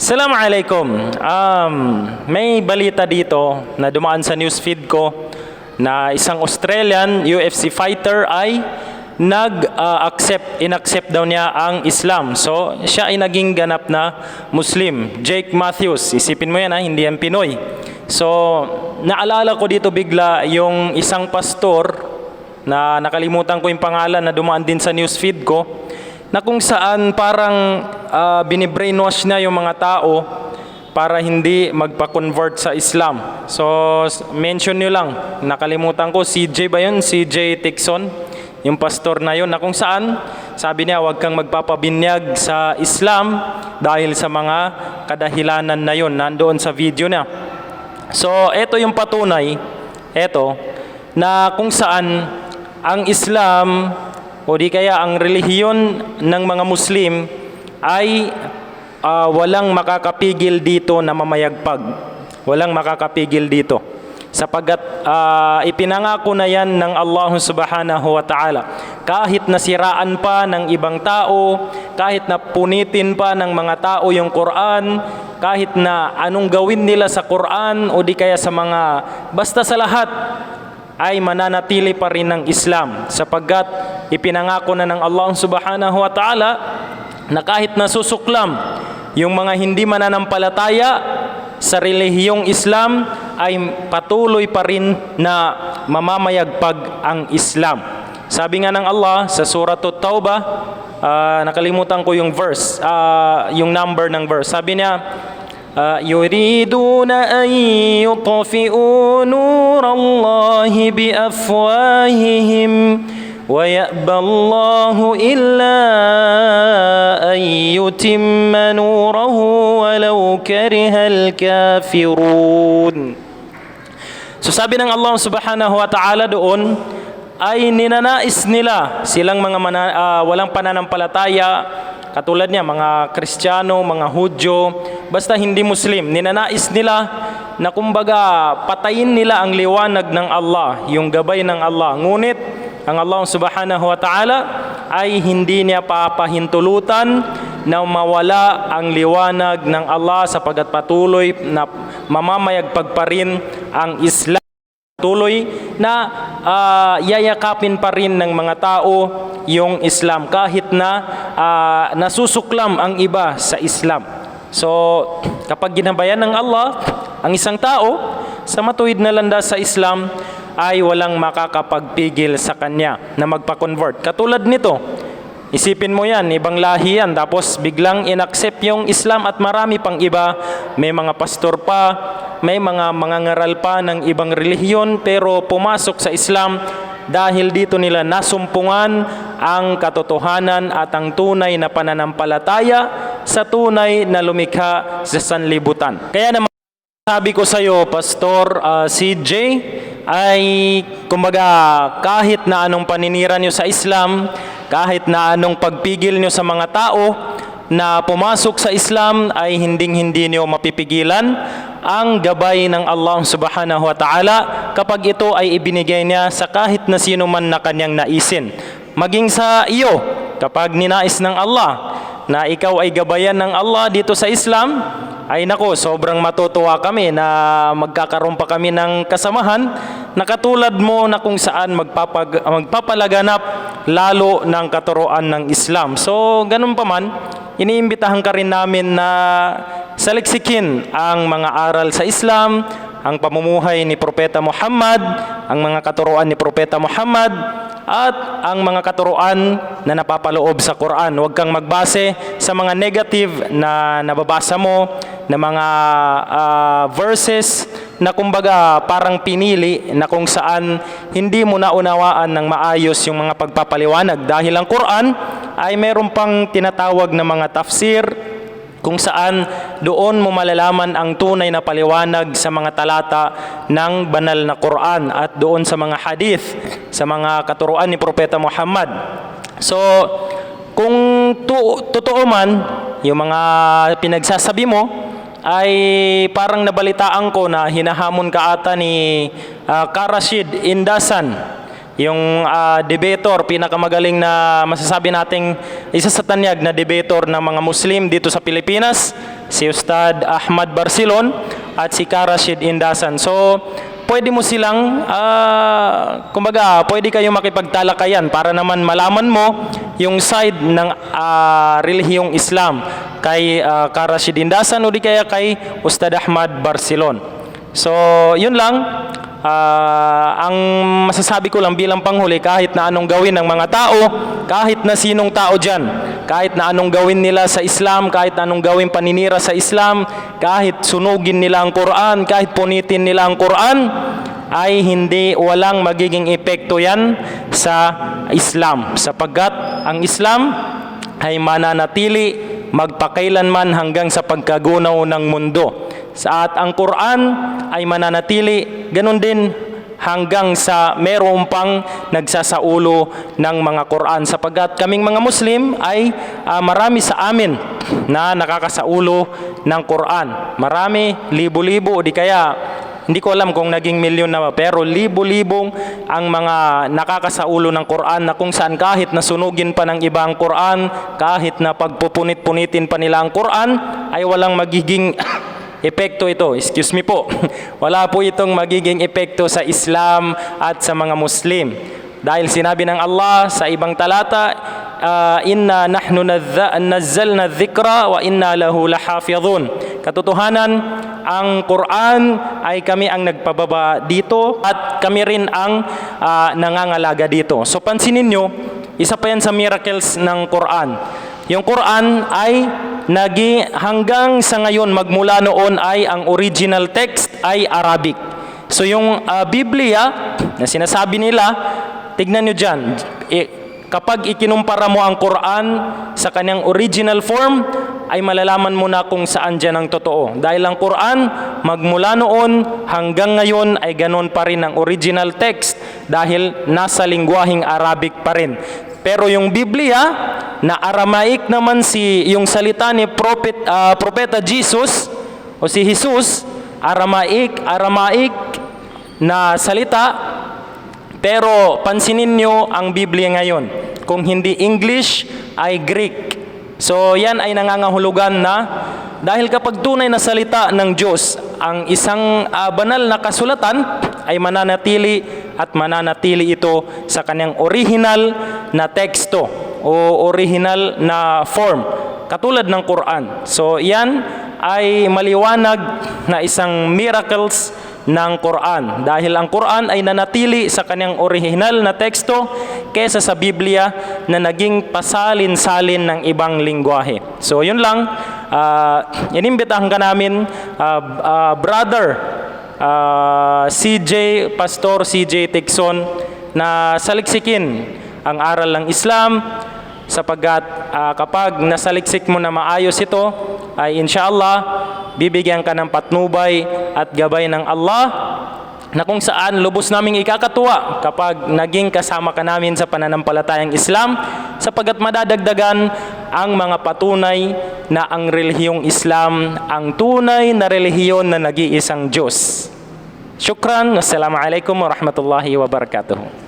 Assalamualaikum. May balita dito na dumaan sa newsfeed ko na isang Australian UFC fighter ay inaccept daw niya ang Islam. So, siya ay naging ganap na Muslim. Jake Matthews, isipin mo yan hindi yan Pinoy. So, naalala ko dito bigla yung isang pastor na nakalimutan ko yung pangalan na dumaan din sa newsfeed ko, na kung saan parang binibrainwash na yung mga tao para hindi magpa-convert sa Islam. So, mention nyo lang, nakalimutan ko, CJ ba yun? CJ Tixon, yung pastor na yun, na kung saan, sabi niya, huwag kang magpapabinyag sa Islam dahil sa mga kadahilanan na yun, nandoon sa video niya. So, ito yung patunay, na kung saan ang Islam o di kaya ang relihiyon ng mga Muslim ay walang makakapigil dito na mamayagpag. Walang makakapigil dito. Sapagkat ipinangako na yan ng Allah subhanahu wa ta'ala. Kahit nasiraan pa ng ibang tao, kahit na punitin pa ng mga tao yung Quran, kahit na anong gawin nila sa Quran o di kaya sa mga, basta sa lahat, ay mananatili pa rin ng Islam sapagkat ipinangako na ng Allah subhanahu wa ta'ala na kahit nasusuklam yung mga hindi mananampalataya sa relihiyong Islam ay patuloy pa rin na mamamayagpag ang Islam. Sabi nga ng Allah sa Surah At-Tawbah, nakalimutan ko yung verse, yung number ng verse. Sabi niya, يريدون أن يطفئوا نور الله بأفواههم ويأبى الله إلا أن يتم نوره ولو كره الكافرون. So sabi ng Allah subhanahu wa ta'ala doon, ay ninanais nila silang mga walang pananampalataya, katulad niya, mga Kristiyano, mga Hudyo, basta hindi Muslim, ninanais nila na kumbaga patayin nila ang liwanag ng Allah, yung gabay ng Allah. Ngunit, ang Allah subhanahu wa ta'ala ay hindi niya papahintulutan na mawala ang liwanag ng Allah sapagkat patuloy na mamamayagpag pa rin ang Islam. Tuloy na yayakapin pa rin ng mga tao yung Islam kahit na nasusuklam ang iba sa Islam. So, kapag ginabayan ng Allah ang isang tao sa matuwid na landas sa Islam, ay walang makakapagpigil sa kanya na magpa-convert. Katulad nito, isipin mo yan, ibang lahi yan, tapos biglang inaccept yung Islam at marami pang iba, may mga pastor pa, may mga mangangaral pa ng ibang relihiyon pero pumasok sa Islam dahil dito nila nasumpungan ang katotohanan at ang tunay na pananampalataya sa tunay na lumikha sa sanlibutan. Kaya naman sabi ko sa iyo, Pastor CJ, ay kumbaga kahit na anong paninira nyo sa Islam, kahit na anong pagpigil nyo sa mga tao na pumasok sa Islam, ay hindi niyo mapipigilan ang gabay ng Allah subhanahu wa ta'ala kapag ito ay ibinigay niya sa kahit na sino man na kanyang naisin. Maging sa iyo, kapag ninais ng Allah na ikaw ay gabayan ng Allah dito sa Islam, ay nako, sobrang matutuwa kami na magkakaroon pa kami ng kasamahan na katulad mo na kung saan magpapalaganap lalo ng katuruan ng Islam. So, ganun pa man, iniimbitahan ka rin namin na saliksikin ang mga aral sa Islam, ang pamumuhay ni Propeta Muhammad, ang mga katuruan ni Propeta Muhammad, at ang mga katuruan na napapaloob sa Quran. Huwag kang magbase sa mga negative na nababasa mo, na mga verses na kumbaga parang pinili na kung saan hindi mo naunawaan ng maayos yung mga pagpapaliwanag. Dahil ang Quran ay meron pang tinatawag na mga tafsir, kung saan doon mo malalaman ang tunay na paliwanag sa mga talata ng banal na Quran at doon sa mga hadith, sa mga katuruan ni Propeta Muhammad. So, kung totoo man yung mga pinagsasabi mo, ay parang nabalitaan ko na hinahamon ka ata ni Rashid Indasan, yung debator, pinakamagaling na masasabi nating isa sa tanyag na debator ng mga Muslim dito sa Pilipinas, si Ustad Ahmad Barsilon at si Karashid Indasan. So, pwede mo silang, kumbaga, pwede kayong makipagtalakayan para naman malaman mo yung side ng relihiyong Islam kay Karashid Indasan o di kaya kay Ustad Ahmad Barsilon. So, yun lang. Ang masasabi ko lang bilang panghuli, kahit na anong gawin ng mga tao, kahit na sinong tao dyan, kahit na anong gawin nila sa Islam, kahit na anong gawin paninira sa Islam, kahit sunugin nila ang Quran, kahit punitin nila ang Quran, ay walang magiging epekto yan sa Islam, sapagkat ang Islam ay mananatili magpakailanman hanggang sa pagkagunaw ng mundo. At ang Quran ay mananatili ganun din hanggang sa meron pang nagsasaulo ng mga Quran, sapagkat kaming mga Muslim ay marami sa amin na nakakasaulo ng Quran. Marami, libo-libo, di kaya hindi ko alam kung naging milyon na ba, pero libo-libong ang mga nakakasaulo ng Quran na kung saan kahit nasunugin pa ng ibang Quran, kahit na pagpupunit-punitin pa nila ang Quran, ay walang magiging epekto ito. Excuse me po. Wala po itong magiging epekto sa Islam at sa mga Muslim. Dahil sinabi ng Allah sa ibang talata, inna nahnu nazzalna dhikra wa inna lahu lahafidhun. Katotohanan, ang Quran ay kami ang nagpababa dito at kami rin ang nangangalaga dito. So pansinin nyo, isa pa yan sa miracles ng Quran. Yung Quran ay hanggang sa ngayon, magmula noon ay ang original text ay Arabic. So yung Biblia na sinasabi nila, tignan nyo dyan, kapag ikinumpara mo ang Quran sa kanyang original form, ay malalaman mo na kung saan dyan ang totoo. Dahil ang Quran, magmula noon hanggang ngayon ay ganon pa rin ang original text dahil nasa lingwaheng Arabic pa rin. Pero yung Biblia, na Aramaic naman yung salita ni Propeta Jesus o si Jesus, Aramaic na salita, pero pansinin nyo ang Biblia ngayon. Kung hindi English, ay Greek. So yan ay nangangahulugan na dahil kapag tunay na salita ng Diyos, ang isang banal na kasulatan ay mananatili at mananatili ito sa kanyang original na teksto o original na form, katulad ng Quran. So yan ay maliwanag na isang miracles ng Quran, dahil ang Quran ay nanatili sa kanyang original na teksto kaysa sa Biblia na naging pasalin-salin ng ibang lingwahe. So yun lang, inimbitahan ka namin, brother Pastor CJ Tixon, na saliksikin ang aral ng Islam, sapagkat kapag nasaliksik mo na maayos ito, ay inshallah bibigyan ka ng patnubay at gabay ng Allah, na kung saan lubos naming ikakatuwa kapag naging kasama ka namin sa pananampalatayang Islam, sapagkat madadagdagan ang mga patunay na ang relihiyong Islam ang tunay na relihiyon na nag-iisang Diyos. Shukran. Wassalamualaikum warahmatullahi wabarakatuh.